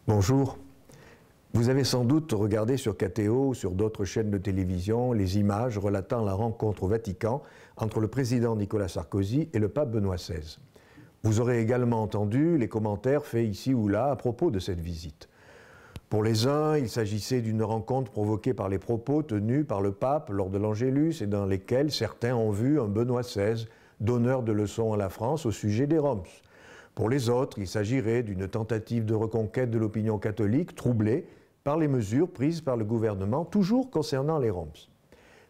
Bonjour. Vous avez sans doute regardé sur KTO ou sur d'autres chaînes de télévision les images relatant la rencontre au Vatican entre le président Nicolas Sarkozy et le pape Benoît XVI. Vous aurez également entendu les commentaires faits ici ou là à propos de cette visite. Pour les uns, il s'agissait d'une rencontre provoquée par les propos tenus par le pape lors de l'Angélus et dans lesquels certains ont vu un Benoît XVI donneur de leçons à la France au sujet des Roms. Pour les autres, il s'agirait d'une tentative de reconquête de l'opinion catholique troublée par les mesures prises par le gouvernement, toujours concernant les Roms.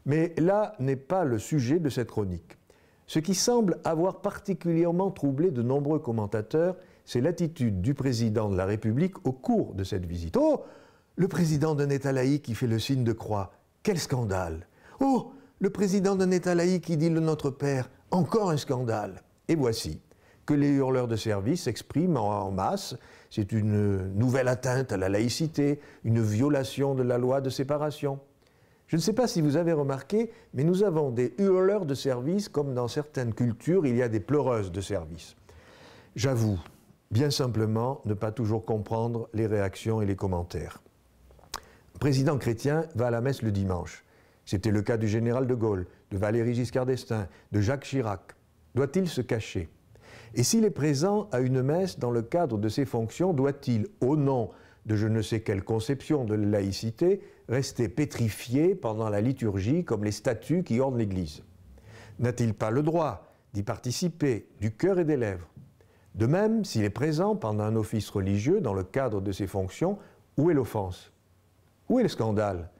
Mais là n'est pas le sujet de cette chronique. Ce qui semble avoir particulièrement troublé de nombreux commentateurs, c'est l'attitude du président de la République au cours de cette visite. Oh, le président d'un État laïque qui fait le signe de croix, quel scandale! Oh, le président d'un État laïque qui dit le Notre Père, encore un scandale! Et voici que les hurleurs de service s'expriment en masse. C'est une nouvelle atteinte à la laïcité, une violation de la loi de séparation. Je ne sais pas si vous avez remarqué, mais nous avons des hurleurs de service comme dans certaines cultures, il y a des pleureuses de service. J'avoue, bien simplement, ne pas toujours comprendre les réactions et les commentaires. Le président chrétien va à la messe le dimanche. C'était le cas du général de Gaulle, de Valéry Giscard d'Estaing, de Jacques Chirac. Doit-il se cacher ? Et s'il est présent à une messe dans le cadre de ses fonctions, doit-il, au nom de je ne sais quelle conception de la laïcité, rester pétrifié pendant la liturgie comme les statues qui ornent l'Église? N'a-t-il pas le droit d'y participer du cœur et des lèvres? De même, s'il est présent pendant un office religieux dans le cadre de ses fonctions, où est l'offense? Où est le scandale?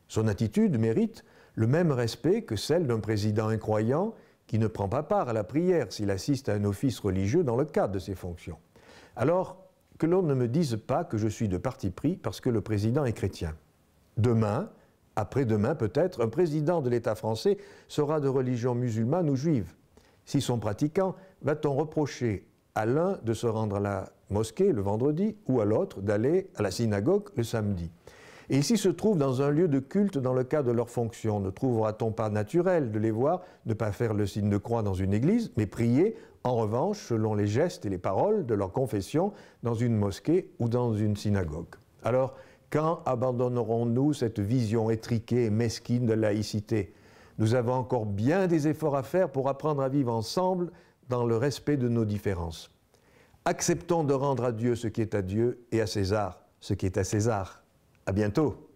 Son attitude mérite le même respect que celle d'un président incroyant qui ne prend pas part à la prière s'il assiste à un office religieux dans le cadre de ses fonctions. Alors, que l'on ne me dise pas que je suis de parti pris parce que le président est chrétien. Demain, après-demain peut-être, un président de l'État français sera de religion musulmane ou juive. S'ils sont pratiquants, va-t-on reprocher à l'un de se rendre à la mosquée le vendredi ou à l'autre d'aller à la synagogue le samedi? Et s'ils se trouvent dans un lieu de culte dans le cadre de leur fonction, ne trouvera-t-on pas naturel de les voir ne pas faire le signe de croix dans une église, mais prier, en revanche, selon les gestes et les paroles de leur confession, dans une mosquée ou dans une synagogue? Alors, quand abandonnerons-nous cette vision étriquée et mesquine de laïcité? Nous avons encore bien des efforts à faire pour apprendre à vivre ensemble dans le respect de nos différences. Acceptons de rendre à Dieu ce qui est à Dieu et à César ce qui est à César. À bientôt.